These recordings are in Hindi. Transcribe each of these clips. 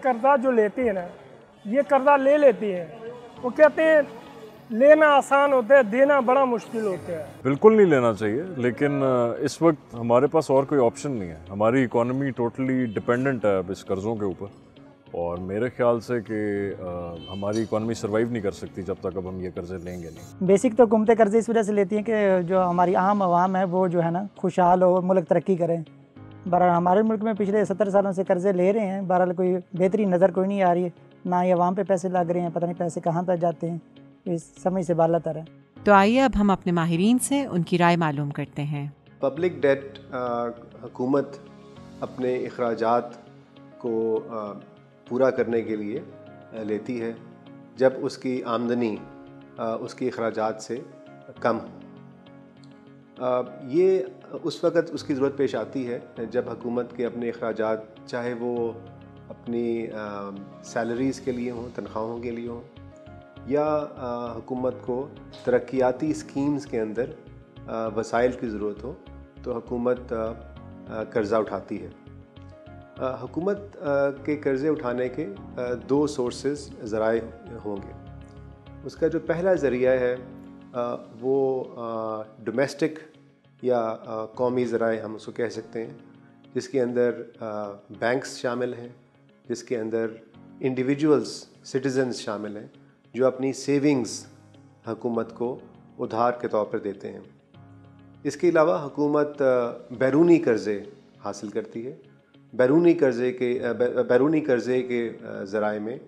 कर्जा जो लेते हैं ना, ये कर्जा ले लेते हैं, वो कहते हैं लेना आसान होता है, देना बड़ा मुश्किल होता है। बिल्कुल नहीं लेना चाहिए, लेकिन इस वक्त हमारे पास और कोई ऑप्शन नहीं है। हमारी इकॉनमी टोटली डिपेंडेंट है अब इस कर्ज़ों के ऊपर, और मेरे ख्याल से कि हमारी इकॉनमी सर्वाइव नहीं कर सकती जब तक अब हम ये कर्ज़े लेंगे नहीं। बेसिक तो हुकूमतें कर्ज़े इस वजह से लेती हैं कि जो हमारी आम आवाम है वो जो है ना खुशहाल हो, मुल्क तरक्की करें। बहरहाल हमारे मुल्क में पिछले 70 सालों से कर्ज़े ले रहे हैं, बहरहाल कोई बेहतरी नज़र कोई नहीं आ रही है, ना ही आवाम पे पैसे लग रहे हैं, पता नहीं पैसे कहाँ पर जाते हैं, इस समझ से बाला तर है। तो आइए अब हम अपने माहिरीन से उनकी राय मालूम करते हैं। पब्लिक डेट हुकूमत अपने अखराजात को पूरा करने के लिए लेती है जब उसकी आमदनी उसकी अखराजात से कम हो। ये उस वक़्त उसकी ज़रूरत पेश आती है जब हुकूमत के अपने अखराजात, चाहे वो अपनी सैलरीज़ के लिए हों, तनख्वाहों के लिए हों, या हुकूमत को तरक्याती स्कीम्स के अंदर वसाइल की ज़रूरत हो, तो हुकूमत कर्ज़ा उठाती है। हुकूमत के कर्ज़े उठाने के दो सोर्सेस ज़राए होंगे। उसका जो पहला ज़रिया है वो डोमेस्टिक या कौमी ज़राए हम उसको कह सकते हैं, जिसके अंदर बैंक्स शामिल हैं, जिसके अंदर इंडिविजुअल्स, सिटीज़न्स शामिल हैं, जो अपनी सेविंग्स हुकूमत को उधार के तौर पर देते हैं। इसके अलावा हुकूमत बैरूनी कर्ज़े हासिल करती है। बैरूनी कर्ज़े के ज़राए में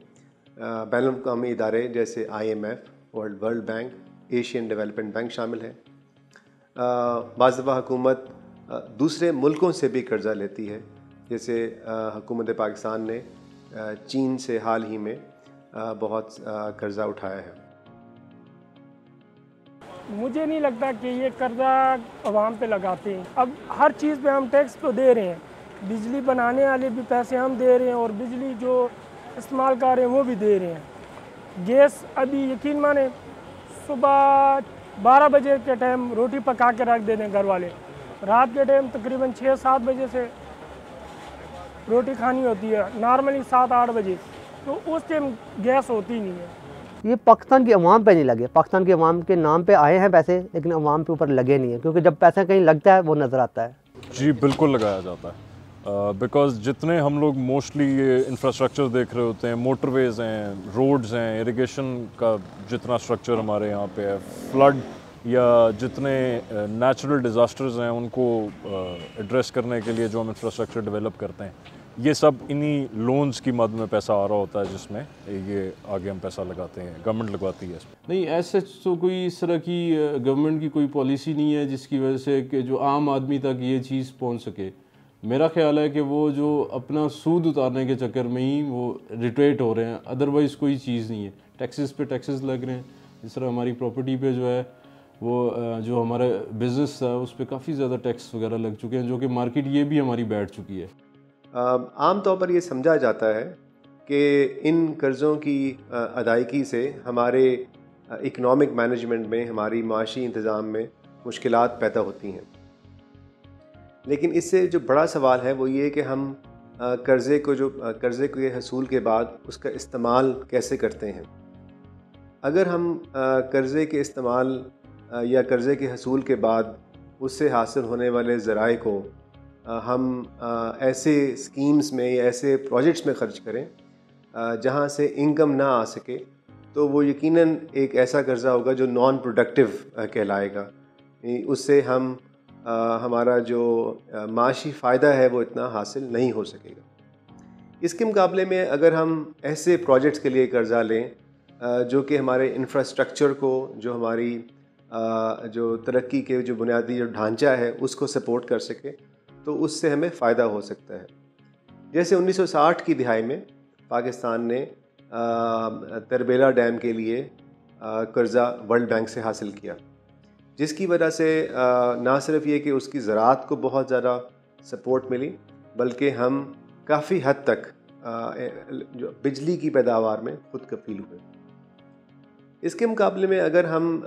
बैनुल-अक़वामी इदारे जैसे IMF, world bank, Asian development bank शामिल हैं। बाज़ दफ़ा हुकूमत दूसरे मुल्कों से भी कर्ज़ा लेती है, जैसे हुकूमत पाकिस्तान ने चीन से हाल ही में बहुत कर्ज़ा उठाया है। मुझे नहीं लगता कि ये कर्जा आवाम पे लगाते हैं। अब हर चीज़ पे हम टैक्स तो दे रहे हैं, बिजली बनाने वाले भी पैसे हम दे रहे हैं और बिजली जो इस्तेमाल कर रहे हैं वो भी दे रहे हैं। गैस अभी यकीन माने सुबह 12 बजे के टाइम रोटी पका के रख देते हैं घर वाले, रात के टाइम तकरीबन 6-7 बजे से रोटी खानी होती है, नॉर्मली 7-8 बजे, तो उस टाइम गैस होती नहीं है। ये पाकिस्तान की अवाम पे नहीं लगे, पाकिस्तान की अवाम के नाम पे आए हैं पैसे, लेकिन अवाम के ऊपर लगे नहीं है, क्योंकि जब पैसा कहीं लगता है वो नज़र आता है। जी बिल्कुल लगाया जाता है, बिकॉज़ जितने हम लोग मोस्टली ये इंफ्रास्ट्रक्चर देख रहे होते हैं, मोटरवेज़ हैं, रोड्स हैं, इरिगेशन का जितना स्ट्रक्चर हमारे यहाँ पे है, फ्लड या जितने नेचुरल डिज़ास्टर्स हैं उनको एड्रेस करने के लिए जो हम इंफ्रास्ट्रक्चर डेवलप करते हैं, ये सब इन्हीं लोन्स की मद में पैसा आ रहा होता है, जिसमें ये आगे हम पैसा लगाते हैं, गवर्नमेंट लगवाती है इसमें। नहीं, ऐसे तो कोई इस तरह की गवर्नमेंट की कोई पॉलिसी नहीं है जिसकी वजह से कि जो आम आदमी तक ये चीज़ पहुंच सके। मेरा ख्याल है कि वो जो अपना सूद उतारने के चक्कर में ही वो रिट्रेट हो रहे हैं, अदरवाइज़ कोई चीज़ नहीं है। टैक्सेस पे टैक्सेस लग रहे हैं, जिस तरह हमारी प्रॉपर्टी पे जो है वो जो हमारा बिज़नेस था उस पर काफ़ी ज़्यादा टैक्स वगैरह लग चुके हैं, जो कि मार्केट ये भी हमारी बैठ चुकी है। आम तौर पर ये समझा जाता है कि इन कर्ज़ों की अदायगी से हमारे इकनॉमिक मैनेजमेंट में, हमारी माशी इंतज़ाम में मुश्किलात पैदा होती हैं। लेकिन इससे जो बड़ा सवाल है वो ये कि हम कर्ज़े के हसूल के बाद उसका इस्तेमाल कैसे करते हैं। अगर हम कर्ज़े के इस्तेमाल या कर्ज़े के हसूल के बाद उससे हासिल होने वाले ज़राए को हम ऐसे स्कीम्स में या ऐसे प्रोजेक्ट्स में ख़र्च करें जहाँ से इनकम ना आ सके, तो वो यकीनन एक ऐसा कर्ज़ा होगा जो नॉन प्रोडक्टिव कहलाएगा। उससे हम हमारा जो माशी फ़ायदा है वो इतना हासिल नहीं हो सकेगा। इसके मुकाबले में अगर हम ऐसे प्रोजेक्ट्स के लिए कर्ज़ा लें जो कि हमारे इंफ्रास्ट्रक्चर को, जो हमारी जो तरक्की के जो बुनियादी जो ढांचा है उसको सपोर्ट कर सके, तो उससे हमें फ़ायदा हो सकता है। जैसे 1960 की दिहाई में पाकिस्तान ने तरबेला डैम के लिए कर्ज़ा वर्ल्ड बैंक से हासिल किया, जिसकी वजह से ना सिर्फ ये कि उसकी ज़राअत को बहुत ज़्यादा सपोर्ट मिली, बल्कि हम काफ़ी हद तक जो बिजली की पैदावार में खुद कफ़ील हुए। इसके मुकाबले में अगर हम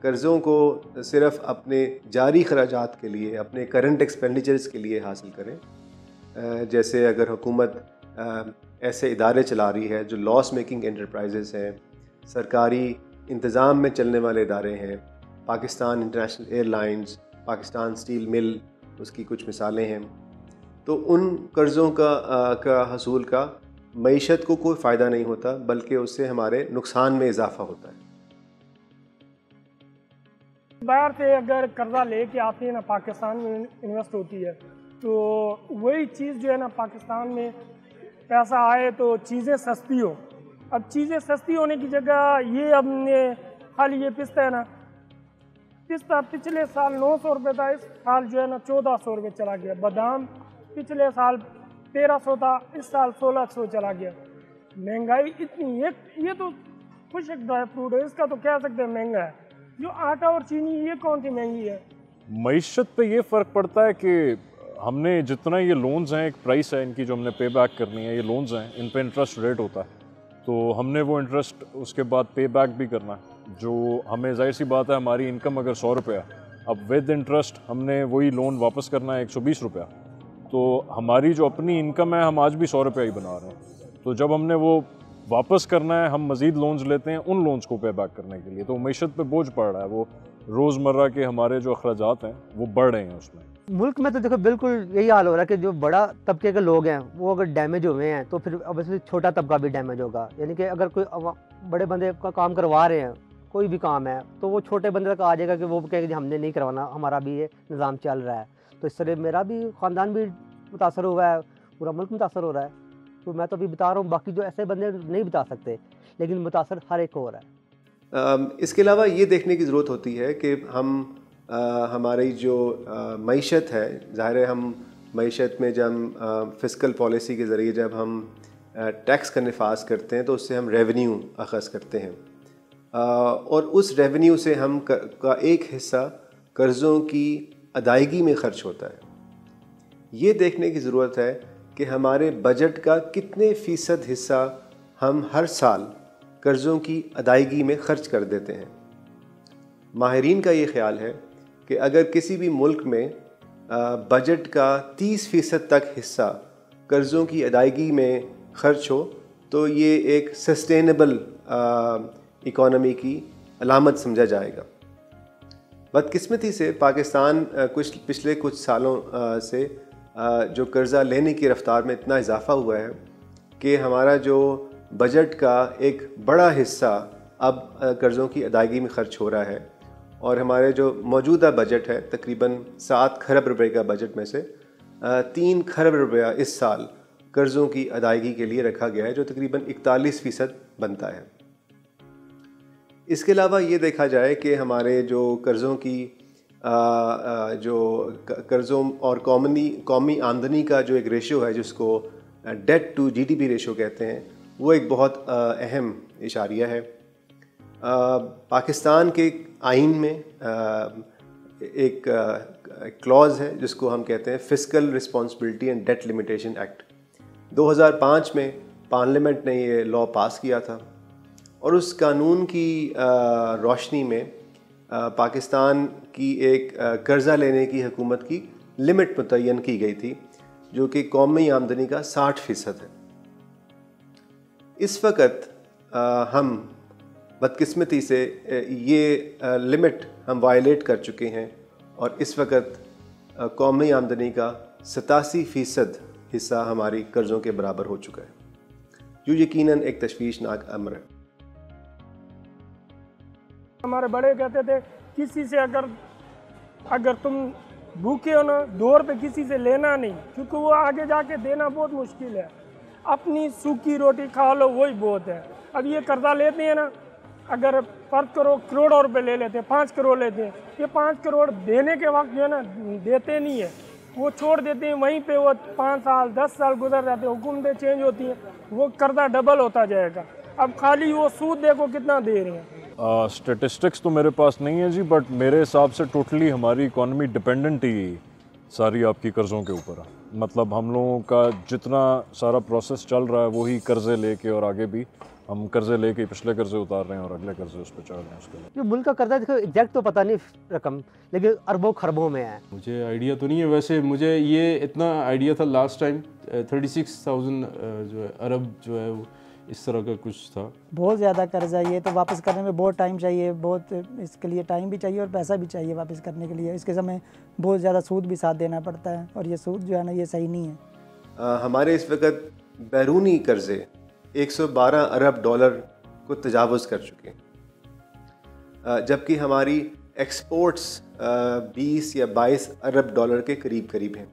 कर्ज़ों को सिर्फ़ अपने जारी खराजात के लिए, अपने करंट एक्सपेंडिचर्स के लिए हासिल करें, जैसे अगर हुकूमत ऐसे इदारे चला रही है जो लॉस मेकिंग एंटरप्राइजेस हैं, सरकारी इंतज़ाम में चलने वाले इदारे हैं, Pakistan international airlines, Pakistan steel mill उसकी कुछ मिसालें हैं। तो उन कर्ज़ों का हसूल का मईशत को कोई फ़ायदा नहीं होता, बल्कि उससे हमारे नुकसान में इजाफ़ा होता है। बाहर से अगर कर्जा लेके आते हैं ना, पाकिस्तान में इन्वेस्ट होती है, तो वही चीज़ जो है ना पाकिस्तान में पैसा आए तो चीज़ें सस्ती हो। अब चीज़ें सस्ती होने की जगह ये हमने खाली ये पिस्ता है ना, पिस्ता पिछले साल 900 रुपये था, इस साल जो है ना 1400 रुपये चला गया। बादाम पिछले साल 1300 था, इस साल 1600 चला गया। महंगाई इतनी, ये तो खुशक ड्राई फ्रूट है, इसका तो कह सकते हैं महंगा है। जो आटा और चीनी, ये कौन सी महंगी है? मईशत पे ये फ़र्क पड़ता है कि हमने जितना ये लोन्स हैं, एक प्राइस है इनकी जो हमने पे बैक करनी है, ये लोन्स हैं, इन पे इंटरेस्ट रेट होता है, तो हमने वो इंटरेस्ट उसके बाद पे बैक भी करना है। जो हमें जाहिर सी बात है, हमारी इनकम अगर 100 रुपया, अब विद इंटरेस्ट हमने वही लोन वापस करना है 120 रुपया, तो हमारी जो अपनी इनकम है हम आज भी 100 रुपया ही बना रहे हैं। तो जब हमने वो वापस करना है, हम मज़ीद लोन्स लेते हैं उन लोन्स को पे बैक करने के लिए, तो मईशत पे बोझ पड़ रहा है। वो रोज़मर्रा के हमारे जो अखराजात हैं वो बढ़ रहे हैं उसमें। मुल्क में तो देखो बिल्कुल यही हाल हो रहा है कि जो बड़ा तबके के लोग हैं वो अगर डैमेज हुए हैं तो फिर ऑब्वियसली छोटा तबका भी डैमेज होगा। यानी कि अगर कोई बड़े बंदे का काम करवा रहे हैं, कोई भी काम है, तो वो छोटे बंदे तक आ जाएगा कि वो कहेगा हमने नहीं करवाना, हमारा भी ये निज़ाम चल रहा है। तो इस तरह मेरा भी ख़ानदान भी मुतासर हुआ है, पूरा मुल्क मुतासर हो रहा है। तो मैं तो अभी बता रहा हूँ, बाकी जो ऐसे बंदे नहीं बता सकते, लेकिन मुतासर हर एक को हो रहा है। इसके अलावा ये देखने की ज़रूरत होती है कि हम हमारी जो मईशत है, ज़ाहिर है हम मईशत में जब हम फ़िस्कल पॉलिसी के ज़रिए जब हम टैक्स का नफाज करते हैं तो उससे हम रेवेन्यू अख़ज़ करते हैं, और उस रेवेन्यू से हम का एक हिस्सा कर्ज़ों की अदायगी में ख़र्च होता है। ये देखने की ज़रूरत है कि हमारे बजट का कितने फ़ीसद हिस्सा हम हर साल कर्ज़ों की अदायगी में ख़र्च कर देते हैं। माहिरीन का ये ख़्याल है कि अगर किसी भी मुल्क में बजट का 30% तक हिस्सा कर्ज़ों की अदायगी में ख़र्च हो तो ये एक सस्टेनेबल इकॉनमी की अलामत समझा जाएगा। बदकिस्मती से पाकिस्तान पिछले कुछ सालों से जो कर्ज़ा लेने की रफ़्तार में इतना इजाफ़ा हुआ है कि हमारा जो बजट का एक बड़ा हिस्सा अब कर्ज़ों की अदायगी में ख़र्च हो रहा है, और हमारे जो मौजूदा बजट है तकरीबन 7 खरब रुपए का बजट में से 3 खरब रुपया इस साल कर्ज़ों की अदायगी के लिए रखा गया है, जो तकरीबन 41% बनता है। इसके अलावा ये देखा जाए कि हमारे जो कर्ज़ों की जो कर्ज़ों और कौमी आमदनी का जो एक रेशो है, जिसको डेट टू जीडीपी रेशो कहते हैं, वो एक बहुत अहम इशारिया है। पाकिस्तान के आइन में एक क्लॉज़ है जिसको हम कहते हैं fiscal responsibility and debt limitation act. 2005 में पार्लियामेंट ने ये लॉ पास किया था, और उस कानून की रोशनी में पाकिस्तान की एक कर्ज़ा लेने की हुकूमत की लिमिट मुतय्यन की गई थी, जो कि कौमी आमदनी का 60% है। इस वक्त हम बदकिस्मती से ये लिमिट हम वायलेट कर चुके हैं, और इस वक्त कौमी आमदनी का 87% हिस्सा हमारी कर्ज़ों के बराबर हो चुका है, जो यकीनन एक तशवीशनाक अमर है। हमारे बड़े कहते थे किसी से अगर तुम भूखे हो ना, 2 रुपये किसी से लेना नहीं, क्योंकि वो आगे जाके देना बहुत मुश्किल है। अपनी सूखी रोटी खा लो, वही बहुत है। अब ये कर्जा लेते हैं ना, अगर फर्ज करो करोड़ों रुपए ले लेते हैं, 5 करोड़ लेते हैं, ये 5 करोड़ देने के वक्त जो है ना देते नहीं है, वो छोड़ देते हैं वहीं पे। वो 5 साल 10 साल गुजर जाते हैं, हुकूमतें चेंज होती हैं, वो कर्जा डबल होता जाएगा। अब खाली वो सूद देखो कितना दे रहे हैं। स्टेटिस्टिक्स तो मेरे पास नहीं है जी, बट मेरे हिसाब से टोटली हमारी इकॉनमी डिपेंडेंट ही सारी आपकी कर्ज़ों के ऊपर है। मतलब हम लोगों का जितना सारा प्रोसेस चल रहा है वही कर्ज़े लेके और आगे भी हम कर्जे लेके पिछले कर्जे उतार रहे हैं और अगले कर्जे उस पर चढ़ रहे हैं उसके लिए। जो मुल्क का कर्जा देखो एग्जैक्ट तो पता नहीं रकम, लेकिन अरबों खरबों में है। मुझे आइडिया तो नहीं है, वैसे मुझे ये इतना आइडिया था लास्ट टाइम 36,000 जो है अरब जो है वो इस तरह का कुछ था। बहुत ज़्यादा कर्जा ये तो वापस करने में बहुत टाइम चाहिए, बहुत इसके लिए टाइम भी चाहिए और पैसा भी चाहिए वापस करने के लिए। इसके समय बहुत ज़्यादा सूद भी साथ देना पड़ता है और ये सूद जो है ना ये सही नहीं है। हमारे इस वक्त बैरूनी कर्जे 112 अरब डॉलर को तजावुज़ कर चुके हैं, जबकि हमारी एक्सपोर्ट्स 20 या 22 अरब डॉलर के करीब करीब हैं।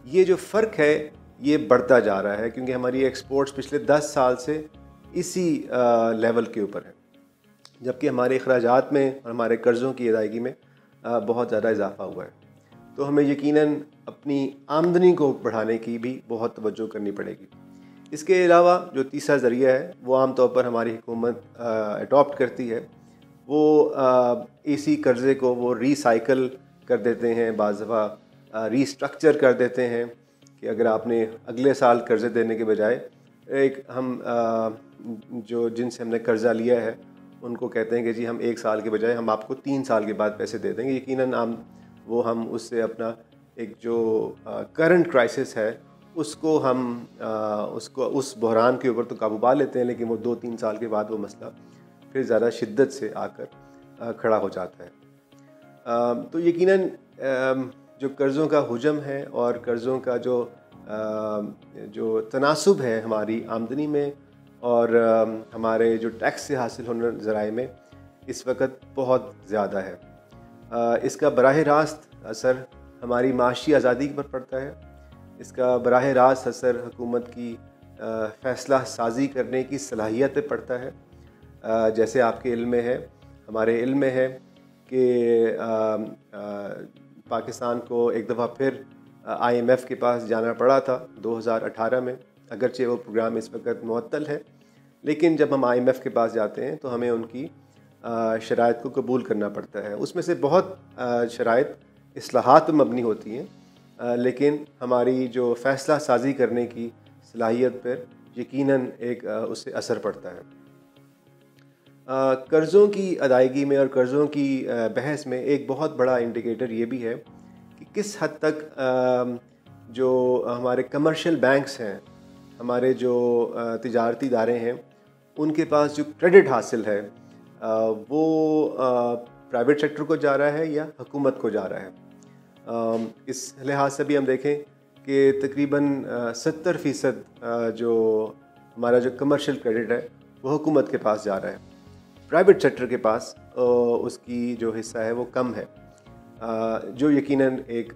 ये जो फ़र्क है ये बढ़ता जा रहा है क्योंकि हमारी एक्सपोर्ट्स पिछले 10 साल से इसी लेवल के ऊपर है, जबकि हमारे अखराजात में और हमारे कर्ज़ों की अदायगी में बहुत ज़्यादा इजाफा हुआ है। तो हमें यकीनन अपनी आमदनी को बढ़ाने की भी बहुत तवज्जो करनी पड़ेगी। इसके अलावा जो तीसरा ज़रिया है वो आम तौर पर हमारी हुकूमत अडॉप्ट करती है, वो इसी कर्ज़े को वो रीसाइकल कर देते हैं, बाज़ दफ़ा रीस्ट्रक्चर कर देते हैं कि अगर आपने अगले साल कर्ज़े देने के बजाय एक हम जो जिनसे हमने कर्ज़ा लिया है उनको कहते हैं कि जी हम 1 साल के बजाय हम आपको 3 साल के बाद पैसे दे देंगे। यकीनन हम उससे अपना एक जो करंट क्राइसिस है उसको हम उस बहरान के ऊपर तो काबू पा लेते हैं, लेकिन वो 2-3 साल के बाद वो मसला फिर ज़्यादा शिद्दत से आकर खड़ा हो जाता है। तो यकीनन जो कर्ज़ों का हुजम है और कर्ज़ों का जो तनासुब है हमारी आमदनी में और हमारे जो टैक्स से हासिल होने ज़राए में इस वक्त बहुत ज़्यादा है। इसका बराह रास्त असर हमारी माशी आज़ादी पर पड़ता है। इसका बराह रास्त असर हुकूमत की फ़ैसला साजी करने की सलाहियत पे पड़ता है। जैसे आपके इल्म में है, हमारे इल्म में है कि पाकिस्तान को एक दफ़ा फिर IMF के पास जाना पड़ा था 2018 में, अगरचे वो प्रोग्राम इस वक्त मुअत्तल है, लेकिन जब हम IMF के पास जाते हैं तो हमें उनकी शराइत को कबूल करना पड़ता है। उसमें से बहुत शराइत इस्लाहात पर मबनी होती हैं, लेकिन हमारी जो फ़ैसला साजी करने की सलाहियत पर यकीनन एक उससे असर पड़ता है। कर्ज़ों की अदायगी में और कर्ज़ों की बहस में एक बहुत बड़ा इंडिकेटर ये भी है कि किस हद तक जो हमारे कमर्शियल बैंक्स हैं, हमारे जो तिजारती इदारे हैं, उनके पास जो क्रेडिट हासिल है वो प्राइवेट सेक्टर को जा रहा है या हुकूमत को जा रहा है। इस लिहाज से भी हम देखें कि तकरीबन 70% जो हमारा जो कमर्शियल क्रेडिट है वो हुकूमत के पास जा रहा है, प्राइवेट सेक्टर के पास उसकी जो हिस्सा है वो कम है, जो यकीनन एक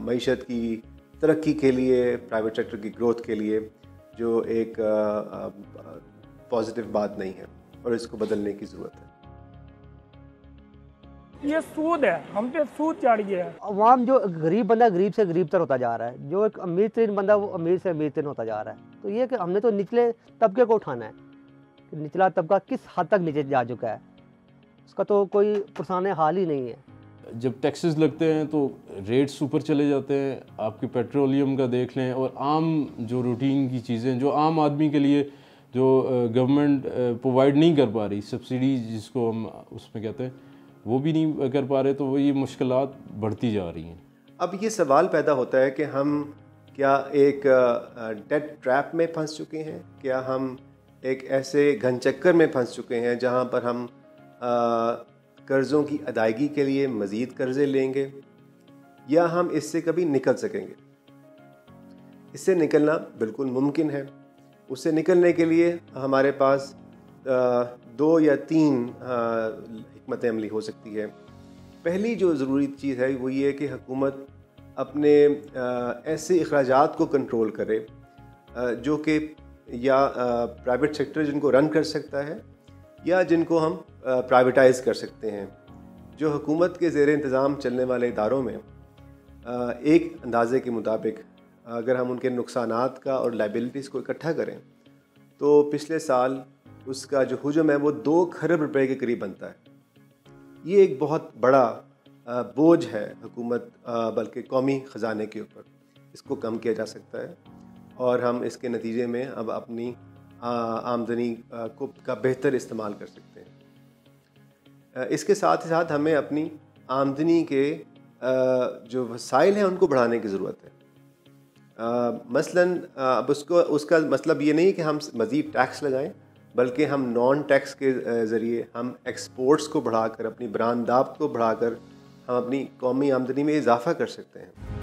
मईशत की तरक्की के लिए, प्राइवेट सेक्टर की ग्रोथ के लिए जो एक पॉजिटिव बात नहीं है और इसको बदलने की ज़रूरत है। ये सूद है, हम पे सूद चढ़ गया है। अवाम जो गरीब बंदा गरीब से गरीब तर होता जा रहा है, जो एक अमीर तरीन बंदा वो अमीर से अमीर तरीन होता जा रहा है। तो ये कि हमने तो निचले तबके को उठाना है कि निचला तबका किस हद तक नीचे जा चुका है, उसका तो कोई पुरसाने हाल ही नहीं है। जब टैक्सेस लगते हैं तो रेट्स ऊपर चले जाते हैं। आपके पेट्रोलियम का देख लें और आम जो रूटीन की चीज़ें जो आम आदमी के लिए जो गवर्नमेंट प्रोवाइड नहीं कर पा रही, सब्सिडी जिसको हम उसमें कहते हैं, वो भी नहीं कर पा रहे, तो वो ये मुश्किलात बढ़ती जा रही हैं। अब ये सवाल पैदा होता है कि हम क्या एक डेट ट्रैप में फंस चुके हैं, क्या हम एक ऐसे घन चक्कर में फंस चुके हैं जहाँ पर हम कर्ज़ों की अदायगी के लिए मज़ीद कर्ज़े लेंगे, या हम इससे कभी निकल सकेंगे। इससे निकलना बिल्कुल मुमकिन है। उससे निकलने के लिए हमारे पास 2 या 3 हिकमत अमली हो सकती है। पहली जो ज़रूरी चीज़ है वो ये कि हुकूमत अपने ऐसे अखराजात को कंट्रोल करे जो कि या प्राइवेट सेक्टर जिनको रन कर सकता है या जिनको हम प्राइवेटाइज़ कर सकते हैं। जो हुकूमत के ज़ेर इंतज़ाम चलने वाले इदारों में एक अंदाज़े के मुताबिक अगर हम उनके नुकसानात का और लाइबिलिटीज़ को इकट्ठा करें तो पिछले साल उसका जो हुजम है वो 2 खरब रुपए के करीब बनता है। ये एक बहुत बड़ा बोझ है हुकूमत बल्कि कौमी ख़जाने के ऊपर। इसको कम किया जा सकता है और हम इसके नतीजे में अब अपनी आमदनी का बेहतर इस्तेमाल कर सकते हैं। इसके साथ ही साथ हमें अपनी आमदनी के जो वसाइल हैं उनको बढ़ाने की ज़रूरत है। मसलन अब उसका मतलब ये नहीं कि हम मज़ीद टैक्स लगाएं, बल्कि हम नॉन टैक्स के ज़रिए हम एक्सपोर्ट्स को बढ़ाकर, अपनी बरामदात को बढ़ाकर हम अपनी कौमी आमदनी में इजाफ़ा कर सकते हैं।